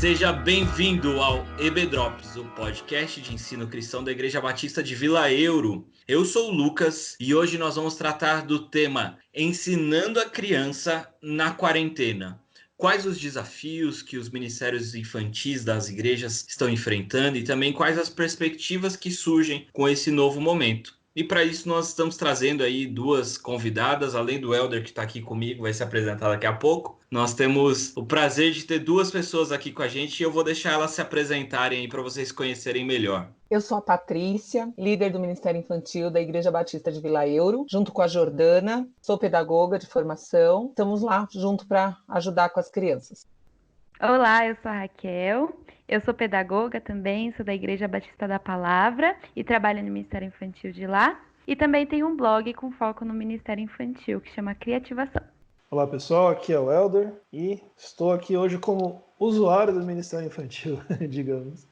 Seja bem-vindo ao EB Drops, o podcast de ensino cristão da Igreja Batista de Vila Euro. Eu sou o Lucas e hoje nós vamos tratar do tema Ensinando a Criança na Quarentena. Quais os desafios que os ministérios infantis das igrejas estão enfrentando e também quais as perspectivas que surgem com esse novo momento. E para isso nós estamos trazendo aí duas convidadas, além do Elder que está aqui comigo, vai se apresentar daqui a pouco. Nós temos o prazer de ter duas pessoas aqui com a gente e eu vou deixar elas se apresentarem aí para vocês conhecerem melhor. Eu sou a Patrícia, líder do Ministério Infantil da Igreja Batista de Vila Euro, junto com a Jordana, sou pedagoga de formação, estamos lá junto para ajudar com as crianças. Olá, eu sou a Raquel, eu sou pedagoga também, sou da Igreja Batista da Palavra e trabalho no Ministério Infantil de lá. E também tenho um blog com foco no Ministério Infantil, que chama Criativação. Olá pessoal, aqui é o Elder e estou aqui hoje como usuário do Ministério Infantil, digamos,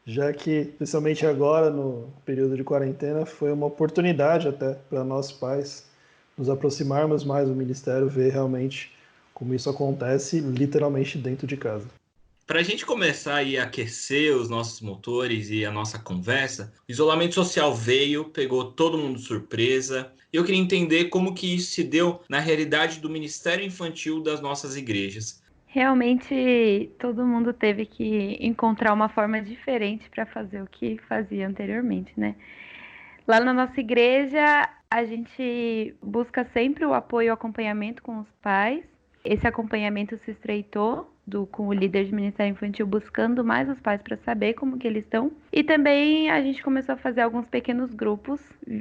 já que, especialmente agora, no período de quarentena, foi uma oportunidade até para nós pais nos aproximarmos mais do Ministério, ver realmente como isso acontece literalmente dentro de casa. Para a gente começar aí a aquecer os nossos motores e a nossa conversa, o isolamento social veio, pegou todo mundo de surpresa. Eu queria entender como que isso se deu na realidade do Ministério Infantil das nossas igrejas. Realmente, todo mundo teve que encontrar uma forma diferente para fazer o que fazia anteriormente, né? Lá na nossa igreja, a gente busca sempre o apoio e o acompanhamento com os pais. Esse acompanhamento se estreitou com o líder de Ministério Infantil buscando mais os pais para saber como que eles estão. E também a gente começou a fazer alguns pequenos grupos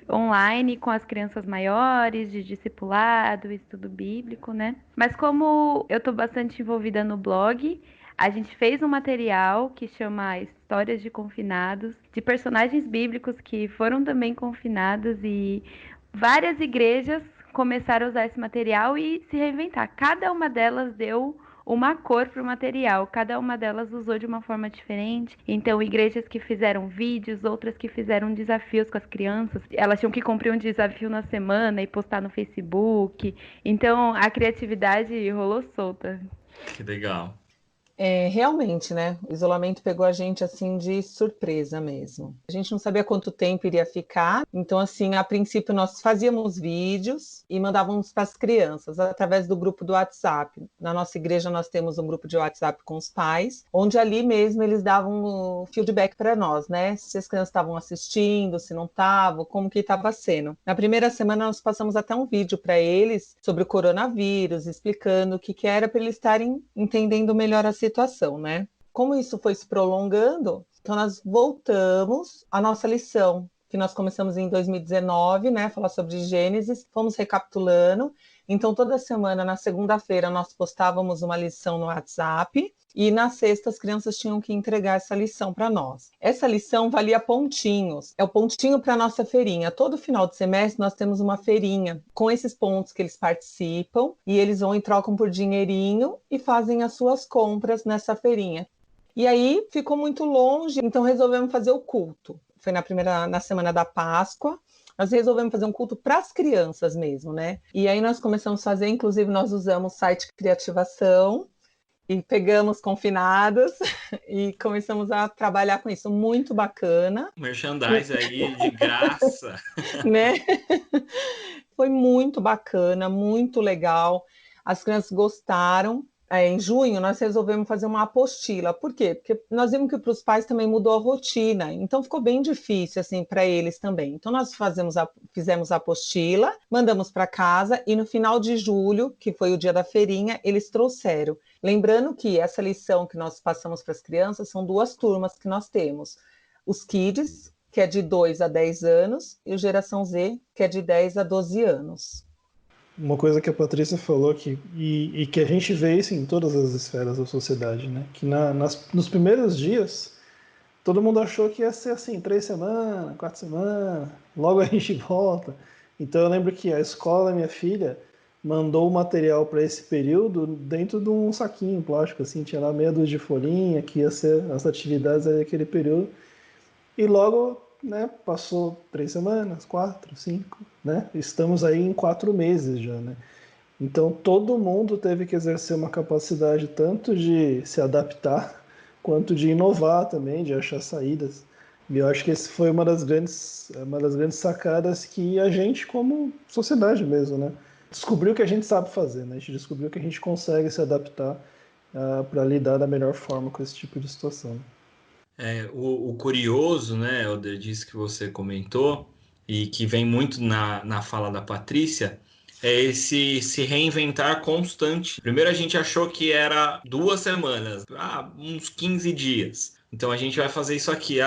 online com as crianças maiores, de discipulado, estudo bíblico, né? Mas como eu estou bastante envolvida no blog, a gente fez um material que chama Histórias de Confinados, de personagens bíblicos que foram também confinados e várias igrejas começaram a usar esse material e se reinventar. Cada uma delas deu uma cor para o material, cada uma delas usou de uma forma diferente. Então, igrejas que fizeram vídeos, outras que fizeram desafios com as crianças, elas tinham que cumprir um desafio na semana e postar no Facebook. Então, a criatividade rolou solta. Que legal. Realmente, né? O isolamento pegou a gente assim de surpresa mesmo. A gente não sabia quanto tempo iria ficar, então assim, a princípio nós fazíamos vídeos e mandávamos para as crianças através do grupo do WhatsApp. Na nossa igreja nós temos um grupo de WhatsApp com os pais, onde ali mesmo eles davam o feedback para nós, né? Se as crianças estavam assistindo, se não estavam, como que estava sendo. Na primeira semana nós passamos até um vídeo para eles sobre o coronavírus, explicando o que era para eles estarem entendendo melhor a situação, né? Como isso foi se prolongando, então nós voltamos à nossa lição, que nós começamos em 2019, né? Falar sobre Gênesis, fomos recapitulando. Então, toda semana, na segunda-feira, nós postávamos uma lição no WhatsApp e na sexta as crianças tinham que entregar essa lição para nós. Essa lição valia pontinhos, é o pontinho para a nossa feirinha. Todo final de semestre nós temos uma feirinha com esses pontos que eles participam e eles vão e trocam por dinheirinho e fazem as suas compras nessa feirinha. E aí ficou muito longe, então resolvemos fazer o culto. Foi na semana da Páscoa. Nós resolvemos fazer um culto para as crianças mesmo, né? E aí nós começamos a fazer, inclusive nós usamos o site Criativação e pegamos confinados e começamos a trabalhar com isso. Muito bacana. Merchandise aí de graça. Né? Foi muito bacana, muito legal. As crianças gostaram. Em junho, nós resolvemos fazer uma apostila. Por quê? Porque nós vimos que para os pais também mudou a rotina, então ficou bem difícil assim, para eles também. Então, nós fizemos a apostila, mandamos para casa e no final de julho, que foi o dia da feirinha, eles trouxeram. Lembrando que essa lição que nós passamos para as crianças são duas turmas que nós temos. Os Kids, que é de 2 a 10 anos, e o Geração Z, que é de 10 a 12 anos. Uma coisa que a Patrícia falou e que a gente vê isso em todas as esferas da sociedade, né? Que nos primeiros dias, todo mundo achou que ia ser assim, 3 semanas, 4 semanas, logo a gente volta. Então eu lembro que a escola da minha filha mandou o material para esse período dentro de um saquinho plástico, assim, tinha lá meia dúzia de folhinha, que ia ser as atividades daquele período. E logo, né, passou 3 semanas, 4, 5, né? Estamos aí em 4 meses já, né? Então todo mundo teve que exercer uma capacidade tanto de se adaptar quanto de inovar também, de achar saídas. E eu acho que esse foi uma das grandes sacadas que a gente, como sociedade mesmo, né, descobriu que a gente sabe fazer, né? A gente descobriu que a gente consegue se adaptar para lidar da melhor forma com esse tipo de situação. O curioso, né, Helder, disso que você comentou, e que vem muito na fala da Patrícia, é esse se reinventar constante. Primeiro a gente achou que era 2 semanas, uns 15 dias. Então a gente vai fazer isso aqui,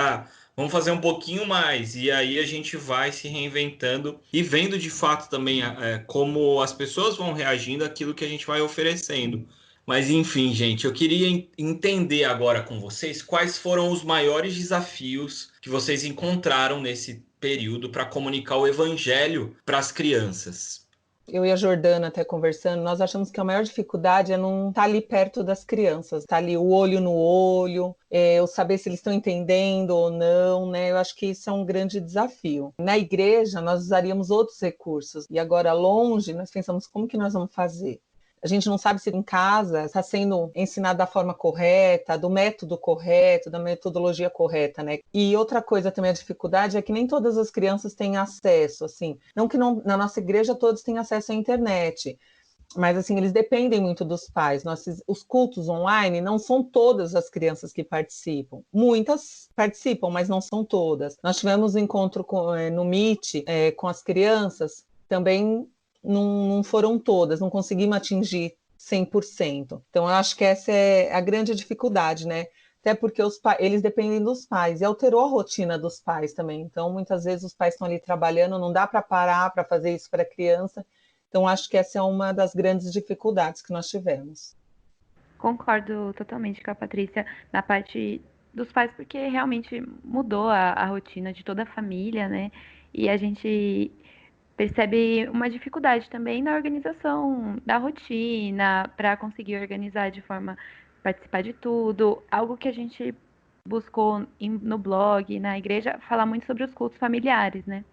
vamos fazer um pouquinho mais. E aí a gente vai se reinventando e vendo de fato também como as pessoas vão reagindo àquilo que a gente vai oferecendo. Mas enfim, gente, eu queria entender agora com vocês quais foram os maiores desafios que vocês encontraram nesse período para comunicar o evangelho para as crianças. Eu e a Jordana até conversando, nós achamos que a maior dificuldade é não estar ali perto das crianças, estar ali o olho no olho, eu saber se eles estão entendendo ou não, né? Eu acho que isso é um grande desafio. Na igreja, nós usaríamos outros recursos, e agora longe, nós pensamos como que nós vamos fazer? A gente não sabe se em casa está sendo ensinado da forma correta, do método correto, da metodologia correta, né? E outra coisa também, a dificuldade é que nem todas as crianças têm acesso, assim. Não que na nossa igreja todos têm acesso à internet, mas assim, eles dependem muito dos pais. Os cultos online não são todas as crianças que participam. Muitas participam, mas não são todas. Nós tivemos um encontro no Meet com as crianças, também não foram todas, não conseguimos atingir 100%. Então, eu acho que essa é a grande dificuldade, né? Até porque eles dependem dos pais, e alterou a rotina dos pais também. Então, muitas vezes os pais estão ali trabalhando, não dá para parar para fazer isso para a criança. Então, acho que essa é uma das grandes dificuldades que nós tivemos. Concordo totalmente com a Patrícia na parte dos pais, porque realmente mudou a rotina de toda a família, né? E a gente percebe uma dificuldade também na organização da rotina, para conseguir organizar de forma participar de tudo. Algo que a gente buscou no blog, na igreja, falar muito sobre os cultos familiares, né?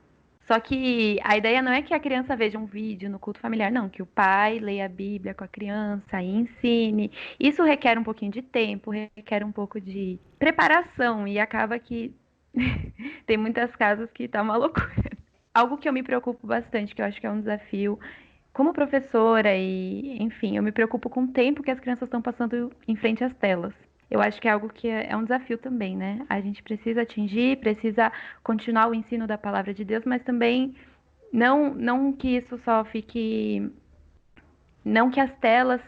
Só que a ideia não é que a criança veja um vídeo no culto familiar, não, que o pai leia a Bíblia com a criança e ensine. Isso requer um pouquinho de tempo, requer um pouco de preparação, e acaba que tem muitas casas que tá uma loucura. Algo que eu me preocupo bastante, que eu acho que é um desafio, como professora e, enfim, eu me preocupo com o tempo que as crianças estão passando em frente às telas. Eu acho que é algo que é um desafio também, né? A gente precisa atingir, precisa continuar o ensino da palavra de Deus, mas também não que isso só fique... Não que as telas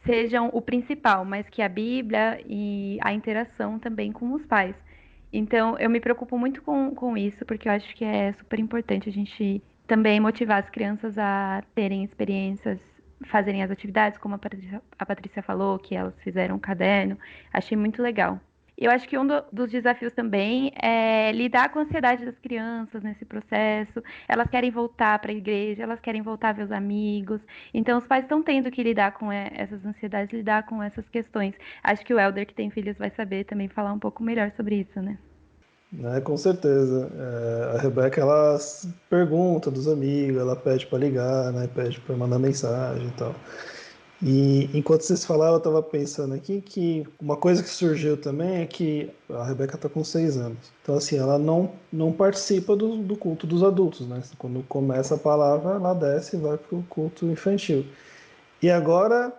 sejam o principal, mas que a Bíblia e a interação também com os pais. Então, eu me preocupo muito com isso, porque eu acho que é super importante a gente também motivar as crianças a terem experiências, fazerem as atividades, como a Patrícia falou, que elas fizeram um caderno. Achei muito legal. Eu acho que um dos desafios também é lidar com a ansiedade das crianças nesse processo. Elas querem voltar para a igreja, elas querem voltar a ver os amigos. Então, os pais estão tendo que lidar com essas ansiedades, lidar com essas questões. Acho que o Helder, que tem filhos, vai saber também falar um pouco melhor sobre isso, né? Com certeza. A Rebeca, ela pergunta dos amigos, ela pede para ligar, né? Pede para mandar mensagem e tal. E enquanto vocês falavam, eu estava pensando aqui que uma coisa que surgiu também é que a Rebeca está com 6 anos. Então, assim, ela não participa do culto dos adultos, né? Quando começa a palavra, ela desce e vai para o culto infantil. E agora,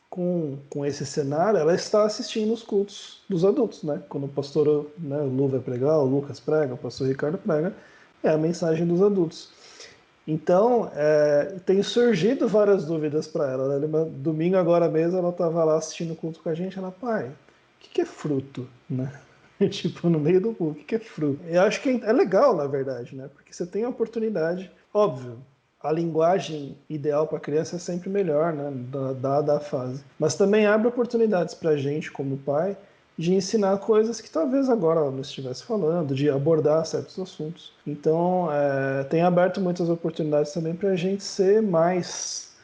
com esse cenário, ela está assistindo os cultos dos adultos, né? Quando o pastor, né, o Lu vai pregar, o Lucas prega, o pastor Ricardo prega, é a mensagem dos adultos. Então, tem surgido várias dúvidas para ela, né? Domingo agora mesmo, ela estava lá assistindo o culto com a gente, ela, pai, o que é fruto, né? Tipo, no meio do culto, o que é fruto? Eu acho que é legal, na verdade, né? Porque você tem a oportunidade, óbvio, a linguagem ideal para a criança é sempre melhor, né? Dada a fase. Mas também abre oportunidades para a gente, como pai, de ensinar coisas que talvez agora ela não estivesse falando, de abordar certos assuntos. Então, tem aberto muitas oportunidades também para a gente ser mais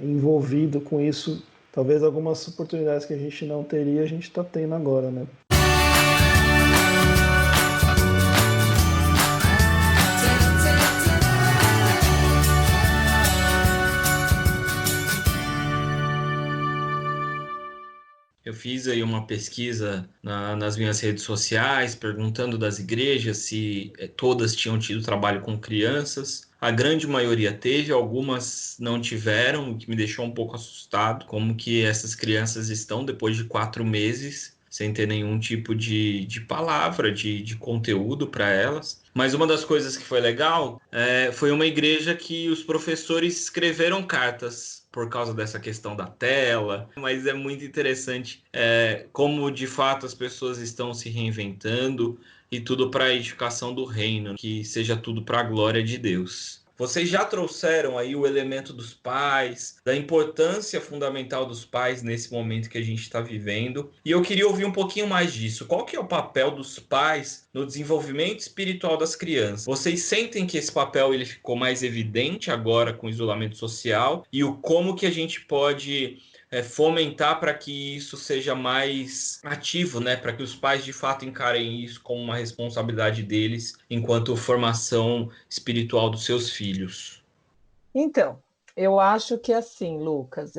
envolvido com isso. Talvez algumas oportunidades que a gente não teria, a gente está tendo agora, né? Eu fiz aí uma pesquisa nas minhas redes sociais, perguntando das igrejas se todas tinham tido trabalho com crianças. A grande maioria teve, algumas não tiveram, o que me deixou um pouco assustado, como que essas crianças estão depois de 4 meses, sem ter nenhum tipo de palavra, de conteúdo para elas. Mas uma das coisas que foi legal foi uma igreja que os professores escreveram cartas por causa dessa questão da tela, mas é muito interessante como de fato as pessoas estão se reinventando e tudo para a edificação do reino, que seja tudo para a glória de Deus. Vocês já trouxeram aí o elemento dos pais, da importância fundamental dos pais nesse momento que a gente está vivendo. E eu queria ouvir um pouquinho mais disso. Qual que é o papel dos pais no desenvolvimento espiritual das crianças? Vocês sentem que esse papel ele ficou mais evidente agora com o isolamento social? E o como que a gente pode fomentar para que isso seja mais ativo, né? Para que os pais de fato encarem isso como uma responsabilidade deles enquanto formação espiritual dos seus filhos. Então, eu acho que assim, Lucas,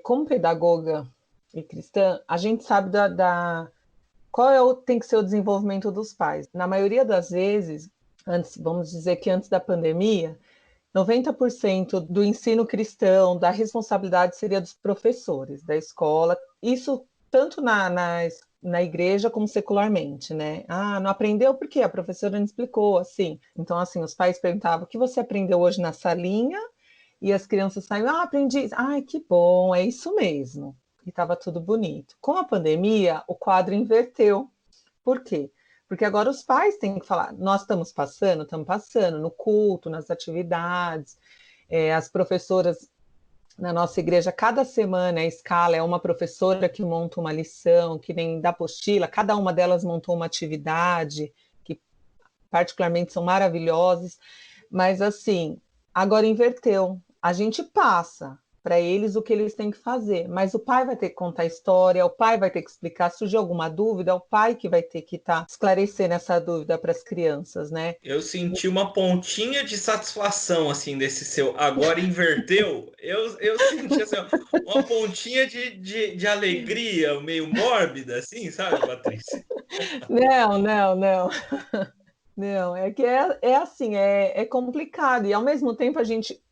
como pedagoga e cristã, a gente sabe qual tem que ser o desenvolvimento dos pais. Na maioria das vezes, vamos dizer que antes da pandemia, 90% do ensino cristão, da responsabilidade seria dos professores, da escola, isso tanto na igreja como secularmente, né? Ah, não aprendeu por quê? A professora não explicou, assim. Então, assim, os pais perguntavam, o que você aprendeu hoje na salinha? E as crianças saíam, aprendi. Ai, que bom, é isso mesmo. E estava tudo bonito. Com a pandemia, o quadro inverteu. Por quê? Porque agora os pais têm que falar, nós estamos passando no culto, nas atividades, as professoras na nossa igreja, cada semana a escala é uma professora que monta uma lição, que nem da apostila, cada uma delas montou uma atividade, que particularmente são maravilhosas, mas assim, agora inverteu, a gente passa para eles o que eles têm que fazer, mas o pai vai ter que contar a história, o pai vai ter que explicar, se surgir alguma dúvida, é o pai que vai ter que esclarecendo essa dúvida para as crianças, né? Eu senti uma pontinha de satisfação, assim, desse seu agora inverteu. Eu senti, assim, uma pontinha de alegria, meio mórbida, assim, sabe, Patrícia? Não, não, não. Não, é que é assim, é complicado. E ao mesmo tempo,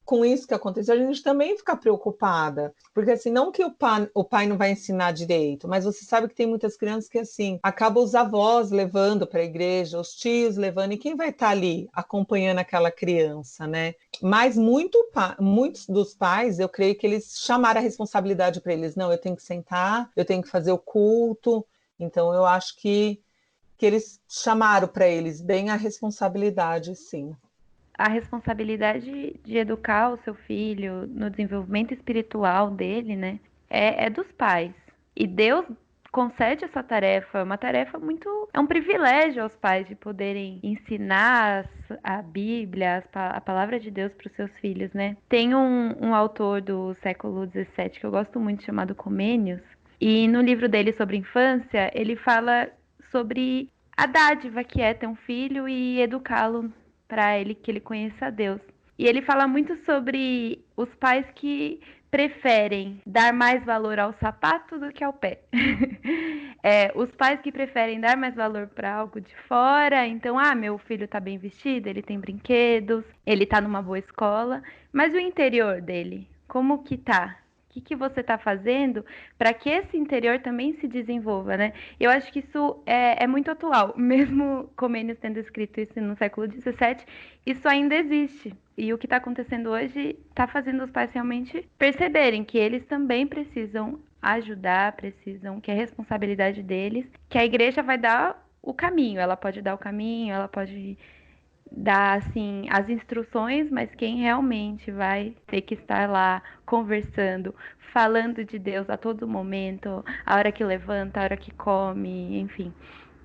com isso que aconteceu, a gente também fica preocupada. Porque assim, não que o pai não vai ensinar direito, mas você sabe que tem muitas crianças que assim, acabam os avós levando para a igreja, os tios levando, e quem vai estar ali acompanhando aquela criança, né? Mas muitos dos pais, eu creio que eles chamaram a responsabilidade para eles. Não, eu tenho que sentar, eu tenho que fazer o culto. Então, eu acho que eles chamaram para eles bem a responsabilidade, sim. A responsabilidade de educar o seu filho no desenvolvimento espiritual dele, né, é dos pais. E Deus concede essa tarefa, uma tarefa muito... É um privilégio aos pais de poderem ensinar a Bíblia, a palavra de Deus para os seus filhos, né? Tem um autor do século XVII que eu gosto muito, chamado Comênios, e no livro dele sobre infância, ele fala sobre a dádiva que é ter um filho e educá-lo para que ele conheça a Deus. E ele fala muito sobre os pais que preferem dar mais valor ao sapato do que ao pé. Os pais que preferem dar mais valor para algo de fora. Então, meu filho está bem vestido, ele tem brinquedos, ele está numa boa escola. Mas o interior dele, como que tá? O que você está fazendo para que esse interior também se desenvolva, né? Eu acho que isso é muito atual. Mesmo Comênios tendo escrito isso no século XVII, isso ainda existe. E o que está acontecendo hoje está fazendo os pais realmente perceberem que eles também precisam ajudar, que é responsabilidade deles, que a igreja vai dar o caminho. Ela pode dar o caminho, ela pode dar assim as instruções, mas quem realmente vai ter que estar lá conversando, falando de Deus a todo momento, a hora que levanta, a hora que come, enfim,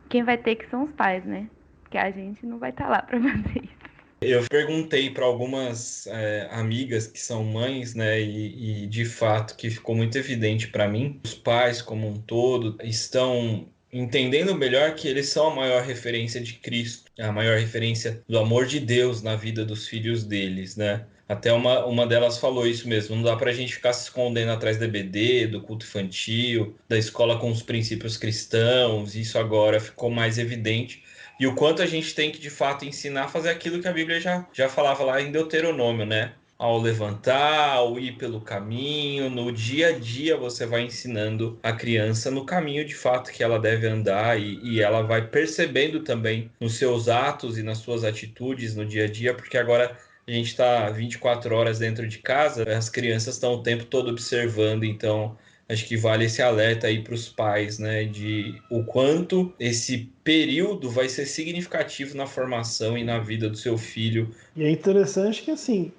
quem vai ter que são os pais, né? Porque a gente não vai estar lá para fazer isso. Eu perguntei para algumas amigas que são mães, né, e de fato que ficou muito evidente para mim, os pais como um todo estão entendendo melhor que eles são a maior referência de Cristo, a maior referência do amor de Deus na vida dos filhos deles, né? Até uma delas falou isso mesmo, não dá para a gente ficar se escondendo atrás do EBD, do culto infantil, da escola com os princípios cristãos, isso agora ficou mais evidente. E o quanto a gente tem que, de fato, ensinar a fazer aquilo que a Bíblia já falava lá em Deuteronômio, né? Ao levantar, ao ir pelo caminho, no dia a dia você vai ensinando a criança no caminho de fato que ela deve andar e ela vai percebendo também nos seus atos e nas suas atitudes no dia a dia, porque agora a gente está 24 horas dentro de casa, as crianças estão o tempo todo observando, então acho que vale esse alerta aí para os pais, né, de o quanto esse período vai ser significativo na formação e na vida do seu filho. E é interessante que, assim,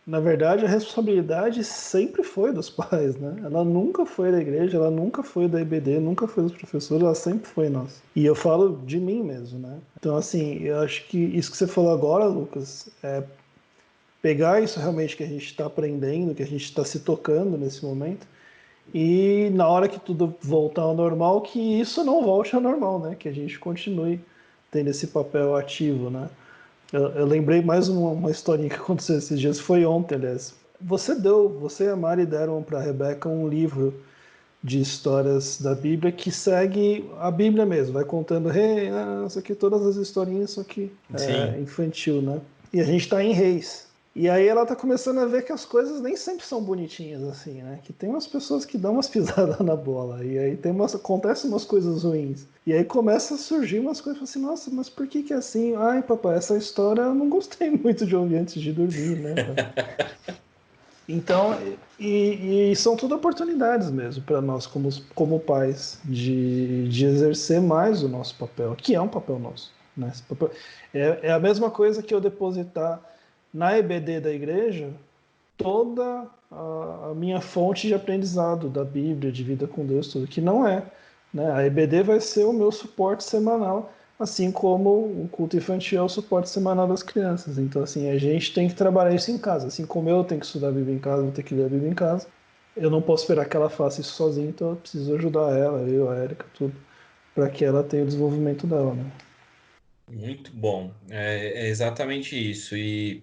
na verdade, a responsabilidade sempre foi dos pais, né? Ela nunca foi da igreja, ela nunca foi da IBD, nunca foi dos professores, ela sempre foi nossa. E eu falo de mim mesmo, né? Então, assim, eu acho que isso que você falou agora, Lucas, é pegar isso realmente que a gente está aprendendo, que a gente está se tocando nesse momento, e na hora que tudo voltar ao normal, que isso não volte ao normal, né? Que a gente continue tendo esse papel ativo, né? Eu lembrei mais uma historinha que aconteceu esses dias, foi ontem, aliás. Você e a Mari deram para a Rebeca um livro de histórias da Bíblia que segue a Bíblia mesmo, vai contando, isso aqui, todas as historinhas, só que Sim. infantil, né? E a gente está em Reis. E aí ela tá começando a ver que as coisas nem sempre são bonitinhas assim, né? Que tem umas pessoas que dão umas pisadas na bola. E aí acontecem umas coisas ruins. E aí começa a surgir umas coisas assim, nossa, mas por que é assim? Ai, papai, essa história eu não gostei muito de ouvir antes de dormir, né? Então, e são tudo oportunidades mesmo para nós como pais de exercer mais o nosso papel, que é um papel nosso, né? Esse papel, é a mesma coisa que eu depositar na EBD da igreja toda a minha fonte de aprendizado da Bíblia, de vida com Deus, tudo que não é, né? A EBD vai ser o meu suporte semanal, assim como o culto infantil é o suporte semanal das crianças. Então, assim, a gente tem que trabalhar isso em casa. Assim como eu tenho que estudar a Bíblia em casa, vou ter que ler a Bíblia em casa. Eu não posso esperar que ela faça isso sozinha, então eu preciso ajudar ela, eu, a Érica, tudo, para que ela tenha o desenvolvimento dela, né? Muito bom. É exatamente isso. E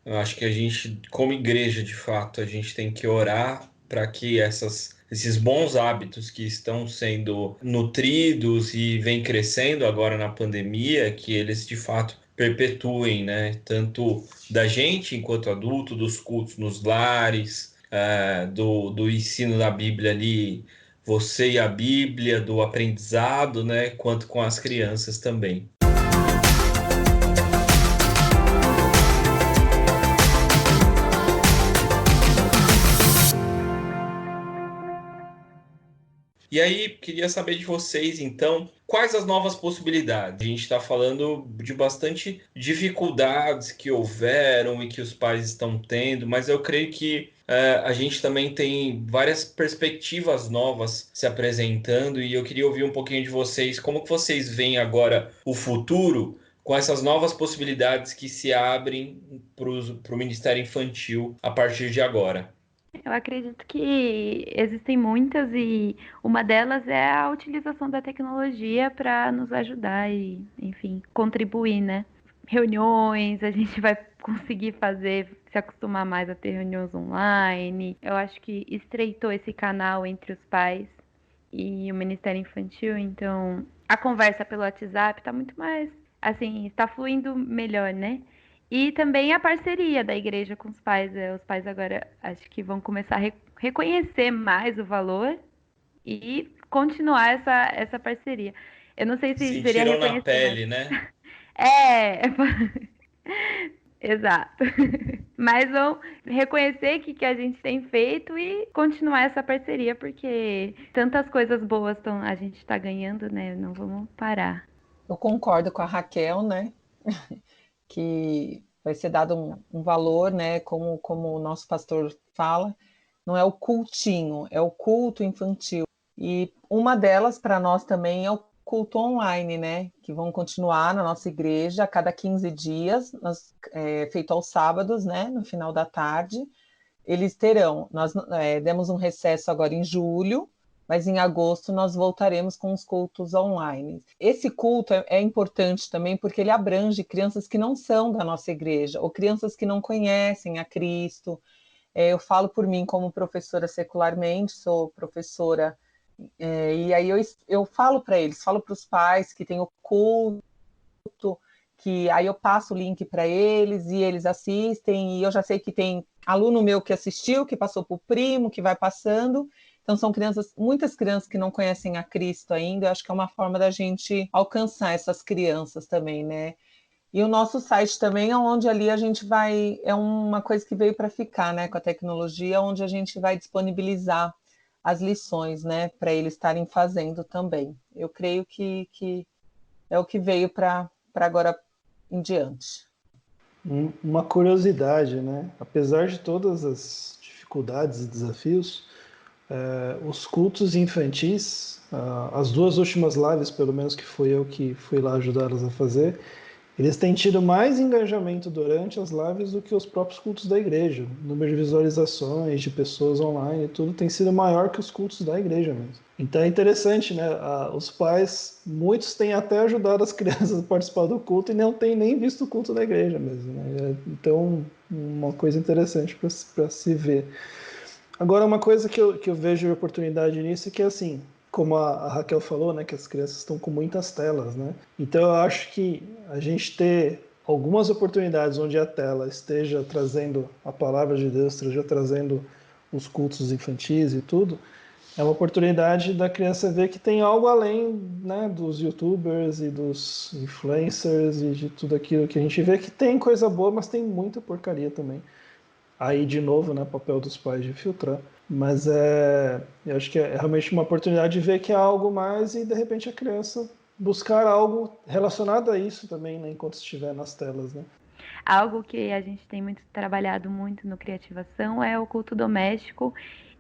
eu acho que a gente, como igreja, de fato, a gente tem que orar para que esses bons hábitos que estão sendo nutridos e vêm crescendo agora na pandemia, que eles de fato perpetuem, né? Tanto da gente enquanto adulto, dos cultos nos lares, do ensino da Bíblia ali, você e a Bíblia, do aprendizado, né? Quanto com as crianças também. E aí, queria saber de vocês, então, quais as novas possibilidades? A gente está falando de bastante dificuldades que houveram e que os pais estão tendo, mas eu creio que a gente também tem várias perspectivas novas se apresentando e eu queria ouvir um pouquinho de vocês, como que vocês veem agora o futuro com essas novas possibilidades que se abrem para o Ministério Infantil a partir de agora? Eu acredito que existem muitas e uma delas é a utilização da tecnologia para nos ajudar e, enfim, contribuir, né? Reuniões, a gente vai conseguir fazer, se acostumar mais a ter reuniões online. Eu acho que estreitou esse canal entre os pais e o Ministério Infantil, então a conversa pelo WhatsApp está muito mais, assim, está fluindo melhor, né? E também a parceria da igreja com os pais. Os pais agora acho que vão começar a reconhecer mais o valor e continuar essa parceria. Eu não sei se seria Sentiram na reconhecer, mas. pele, né? É, exato. Mas vão reconhecer que a gente tem feito e continuar essa parceria, porque tantas coisas boas a gente está ganhando, né? Não vamos parar. Eu concordo com a Raquel, né? Que vai ser dado um valor, né? Como o nosso pastor fala, não é o cultinho, é o culto infantil. E uma delas para nós também é o culto online, né? Que vão continuar na nossa igreja a cada 15 dias, feito aos sábados, né? No final da tarde. Eles terão, nós demos um recesso agora em julho, mas em agosto nós voltaremos com os cultos online. Esse culto é importante também porque ele abrange crianças que não são da nossa igreja, ou crianças que não conhecem a Cristo. Eu falo por mim como professora secularmente, sou professora, e aí eu falo para eles, falo para os pais que tem o culto, que aí eu passo o link para eles e eles assistem, e eu já sei que tem aluno meu que assistiu, que passou para o primo, que vai passando. Então são crianças, muitas crianças que não conhecem a Cristo ainda. Eu acho que é uma forma da gente alcançar essas crianças também, né? E o nosso site também é onde ali a gente vai, é uma coisa que veio para ficar, né, com a tecnologia, onde a gente vai disponibilizar as lições, né, para eles estarem fazendo também. Eu creio que é o que veio para agora em diante. Uma curiosidade, né? Apesar de todas as dificuldades e desafios, os cultos infantis, as duas últimas lives, pelo menos que fui eu que fui lá ajudá-los a fazer, eles têm tido mais engajamento durante as lives do que os próprios cultos da igreja. O número de visualizações, de pessoas online, tudo tem sido maior que os cultos da igreja mesmo. Então é interessante, né? Os pais, muitos têm até ajudado as crianças a participar do culto e não têm nem visto o culto da igreja mesmo, né? Então, uma coisa interessante para se ver. Agora, uma coisa que eu vejo oportunidade nisso é que, assim, como a Raquel falou, né, que as crianças estão com muitas telas, né? Então, eu acho que a gente ter algumas oportunidades onde a tela esteja trazendo a palavra de Deus, esteja trazendo os cultos infantis e tudo, é uma oportunidade da criança ver que tem algo além, né, dos YouTubers e dos influencers e de tudo aquilo que a gente vê que tem coisa boa, mas tem muita porcaria também. Aí, de novo, né, papel dos pais de filtrar. Mas eu acho que é realmente uma oportunidade de ver que há algo mais e, de repente, a criança buscar algo relacionado a isso também, né, enquanto estiver nas telas, né? Algo que a gente tem trabalhado muito no Criativação é o culto doméstico,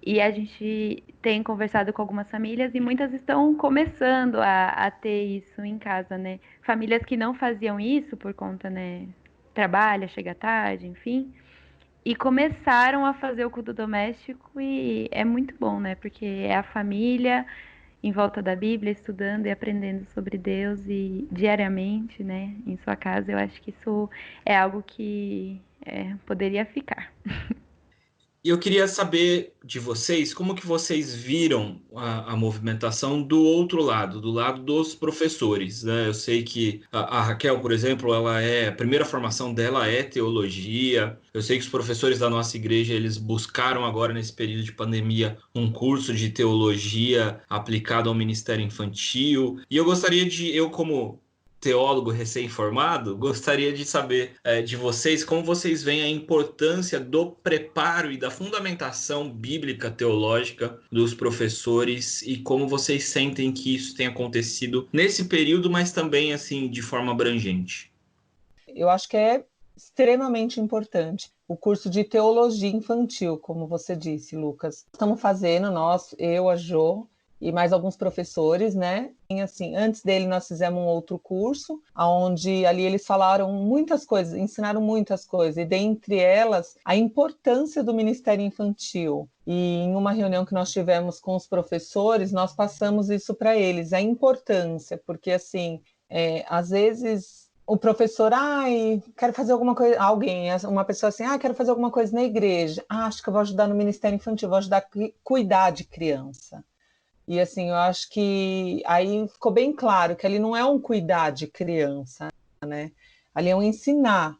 e a gente tem conversado com algumas famílias e muitas estão começando a ter isso em casa, né? Famílias que não faziam isso por conta, né, trabalha, chega tarde, enfim, e começaram a fazer o culto doméstico, e é muito bom, né? Porque é a família em volta da Bíblia, estudando e aprendendo sobre Deus e diariamente, né, em sua casa. Eu acho que isso é algo que poderia ficar. E eu queria saber de vocês como que vocês viram a movimentação do outro lado, do lado dos professores, né? Eu sei que a Raquel, por exemplo, a primeira formação dela é teologia. Eu sei que os professores da nossa igreja, eles buscaram agora nesse período de pandemia um curso de teologia aplicado ao ministério infantil. E eu como teólogo recém-formado, gostaria de saber de vocês como vocês veem a importância do preparo e da fundamentação bíblica teológica dos professores e como vocês sentem que isso tem acontecido nesse período, mas também assim de forma abrangente. Eu acho que é extremamente importante. O curso de teologia infantil, como você disse, Lucas. Estamos fazendo, eu, a Jo e mais alguns professores, né? E, assim, antes dele nós fizemos um outro curso, onde ali eles falaram muitas coisas, ensinaram muitas coisas, e dentre elas a importância do ministério infantil. E em uma reunião que nós tivemos com os professores, nós passamos isso para eles, a importância, porque assim, às vezes o professor, quero fazer alguma coisa, uma pessoa assim, quero fazer alguma coisa na igreja, acho que eu vou ajudar no Ministério Infantil, vou ajudar a cuidar de criança. E assim, eu acho que aí ficou bem claro que ali não é um cuidar de criança, né? Ali é um ensinar.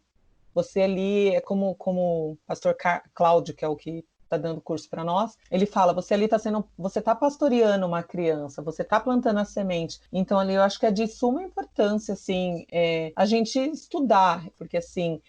Você ali é como o pastor Cláudio, que é o que está dando curso para nós, ele fala, você ali você está pastoreando uma criança, você está plantando a semente. Então ali eu acho que é de suma importância, assim, a gente estudar, porque assim,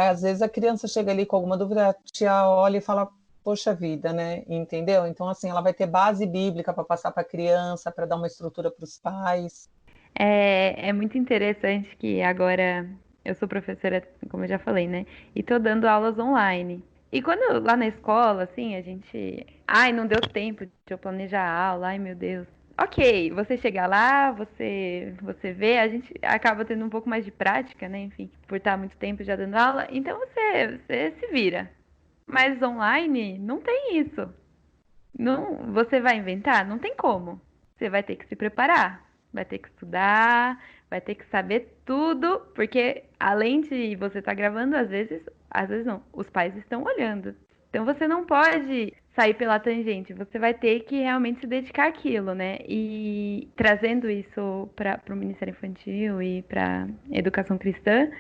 às vezes a criança chega ali com alguma dúvida, a tia olha e fala, poxa vida, né? Entendeu? Então assim, ela vai ter base bíblica para passar para a criança, para dar uma estrutura para os pais. É muito interessante que agora eu sou professora, como eu já falei, né? E tô dando aulas online. E quando lá na escola, assim, a gente. Ai, não deu tempo de eu planejar a aula, ai meu Deus. Ok, você chega lá, você vê, a gente acaba tendo um pouco mais de prática, né? Enfim, por estar muito tempo já dando aula, então você se vira. Mas online não tem isso. Não, você vai inventar? Não tem como. Você vai ter que se preparar, vai ter que estudar, vai ter que saber tudo, porque além de você estar gravando, às vezes não, os pais estão olhando. Então você não pode sair pela tangente, você vai ter que realmente se dedicar àquilo, né? E trazendo isso para o Ministério Infantil e para educação cristã,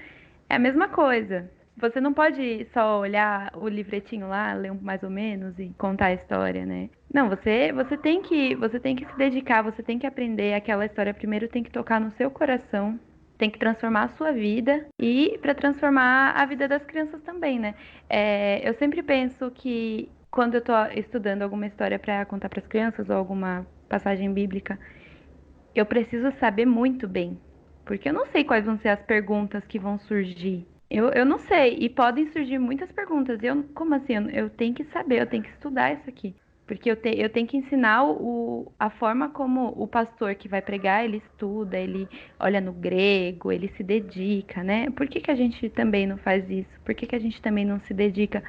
é a mesma coisa. Você não pode só olhar o livretinho lá, ler mais ou menos e contar a história, né? Não, você tem que se dedicar, você tem que aprender aquela história. Primeiro tem que tocar no seu coração, tem que transformar a sua vida e para transformar a vida das crianças também, né? Eu sempre penso que quando eu tô estudando alguma história para contar para as crianças ou alguma passagem bíblica, eu preciso saber muito bem, porque eu não sei quais vão ser as perguntas que vão surgir. Eu não sei, e podem surgir muitas perguntas. Como assim? Eu tenho que saber, eu tenho que estudar isso aqui. Porque eu tenho que ensinar a forma como o pastor que vai pregar, ele estuda, ele olha no grego, ele se dedica, né? Por que que a gente também não faz isso? Por que que a gente também não se dedica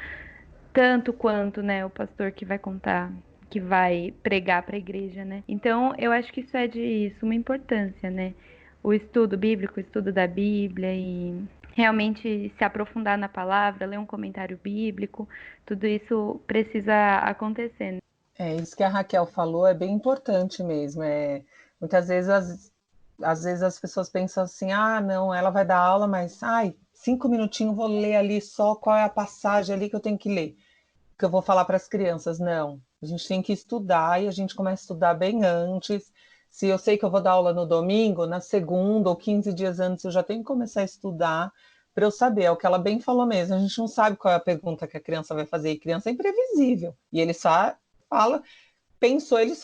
tanto quanto, né, o pastor que vai contar, que vai pregar para a igreja, né? Então, eu acho que isso é de suma importância, né? O estudo bíblico, o estudo da Bíblia e realmente se aprofundar na palavra, ler um comentário bíblico, tudo isso precisa acontecer, né? Isso que a Raquel falou é bem importante mesmo. Muitas vezes, às vezes as pessoas pensam assim, ah, não, ela vai dar aula, mas 5 minutinhos vou ler ali só qual é a passagem ali que eu tenho que ler, que eu vou falar para as crianças. Não, a gente tem que estudar e a gente começa a estudar bem antes. Se eu sei que eu vou dar aula no domingo, na segunda ou 15 dias antes eu já tenho que começar a estudar para eu saber. É o que ela bem falou mesmo, a gente não sabe qual é a pergunta que a criança vai fazer, e criança é imprevisível. E ele só fala, pensou, eles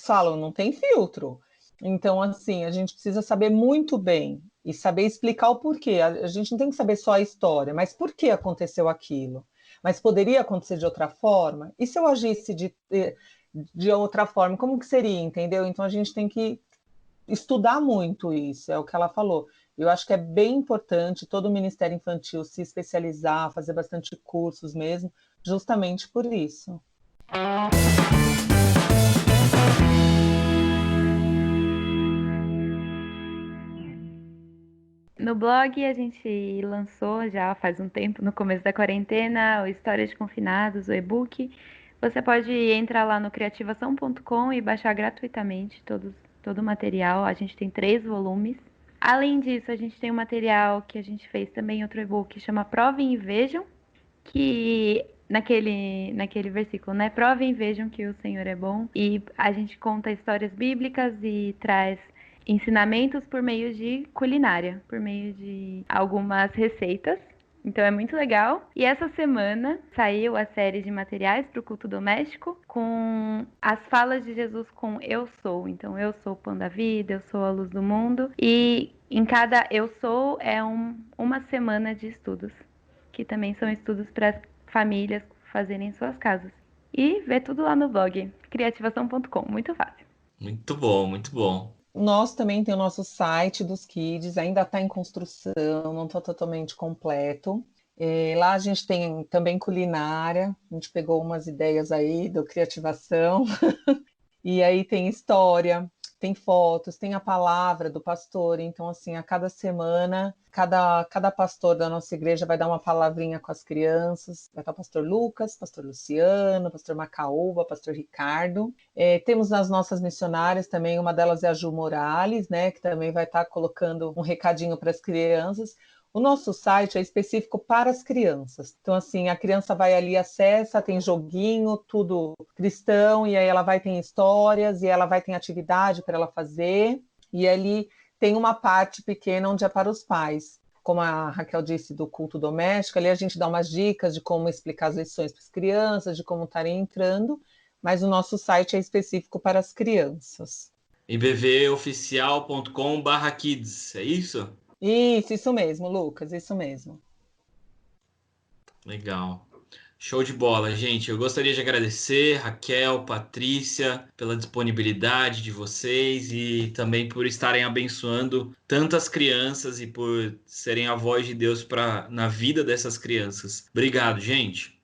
falam, não tem filtro. Então, assim, a gente precisa saber muito bem e saber explicar o porquê. A gente não tem que saber só a história, mas por que aconteceu aquilo? Mas poderia acontecer de outra forma? E se eu agisse de outra forma, como que seria, entendeu? Então a gente tem que estudar muito isso, é o que ela falou. Eu acho que é bem importante todo o Ministério Infantil se especializar, fazer bastante cursos mesmo, justamente por isso. No blog a gente lançou já faz um tempo, no começo da quarentena, o Histórias de Confinados, o e-book. Você pode entrar lá no criativação.com e baixar gratuitamente todo o material. A gente tem 3 volumes. Além disso, a gente tem um material que a gente fez também, outro e-book, que chama Provem e Vejam, que naquele versículo, né? Provem e vejam que o Senhor é bom. E a gente conta histórias bíblicas e traz ensinamentos por meio de culinária, por meio de algumas receitas. Então é muito legal. E essa semana saiu a série de materiais para o culto doméstico com as falas de Jesus com Eu Sou. Então, eu sou o pão da vida, eu sou a luz do mundo. E em cada Eu Sou é uma semana de estudos, que também são estudos para as famílias fazerem em suas casas. E vê tudo lá no blog, criativação.com, muito fácil. Muito bom, muito bom. Nós também tem o nosso site dos Kids, ainda está em construção, não está totalmente completo. Lá a gente tem também culinária, a gente pegou umas ideias aí do Criativação, e aí tem história, tem fotos, tem a palavra do pastor. Então, assim, a cada semana, cada pastor da nossa igreja vai dar uma palavrinha com as crianças. Vai estar o pastor Lucas, pastor Luciano, pastor Macaúba, pastor Ricardo. Temos as nossas missionárias também, uma delas é a Ju Morales, né, que também vai estar colocando um recadinho para as crianças. O nosso site é específico para as crianças. Então, assim, a criança vai ali, acessa, tem joguinho, tudo cristão, e aí ela vai ter histórias, e ela vai ter atividade para ela fazer. E ali tem uma parte pequena onde é para os pais. Como a Raquel disse, do culto doméstico, ali a gente dá umas dicas de como explicar as lições para as crianças, de como estarem entrando, mas o nosso site é específico para as crianças. ibvoficial.com/kids, é isso? Isso mesmo, Lucas, isso mesmo. Legal. Show de bola, gente. Eu gostaria de agradecer Raquel, Patrícia, pela disponibilidade de vocês e também por estarem abençoando tantas crianças e por serem a voz de Deus na vida dessas crianças. Obrigado, gente.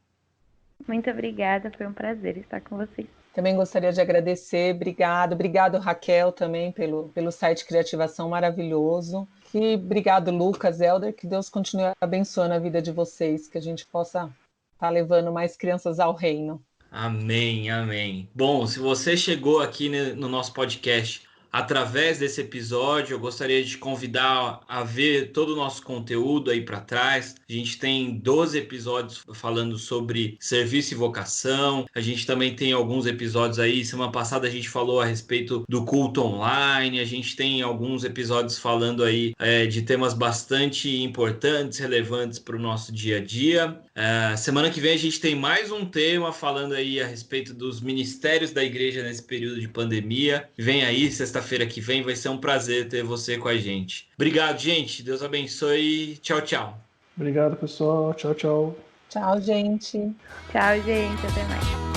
Muito obrigada, foi um prazer estar com vocês. Também gostaria de agradecer, obrigado Raquel também pelo site Criativação maravilhoso. E obrigado Lucas, Helder, que Deus continue abençoando a vida de vocês, que a gente possa estar levando mais crianças ao reino. Amém, amém. Bom, se você chegou aqui no nosso podcast através desse episódio, eu gostaria de te convidar a ver todo o nosso conteúdo aí para trás. A gente tem 12 episódios falando sobre serviço e vocação. A gente também tem alguns episódios aí. Semana passada a gente falou a respeito do culto online. A gente tem alguns episódios falando aí de temas bastante importantes, relevantes para o nosso dia a dia. Semana que vem a gente tem mais um tema falando aí a respeito dos ministérios da igreja nesse período de pandemia. Vem aí, sexta-feira que vem, vai ser um prazer ter você com a gente. Obrigado, gente. Deus abençoe. Tchau, tchau. Obrigado, pessoal. Tchau, tchau. Tchau, gente. Tchau, gente. Até mais.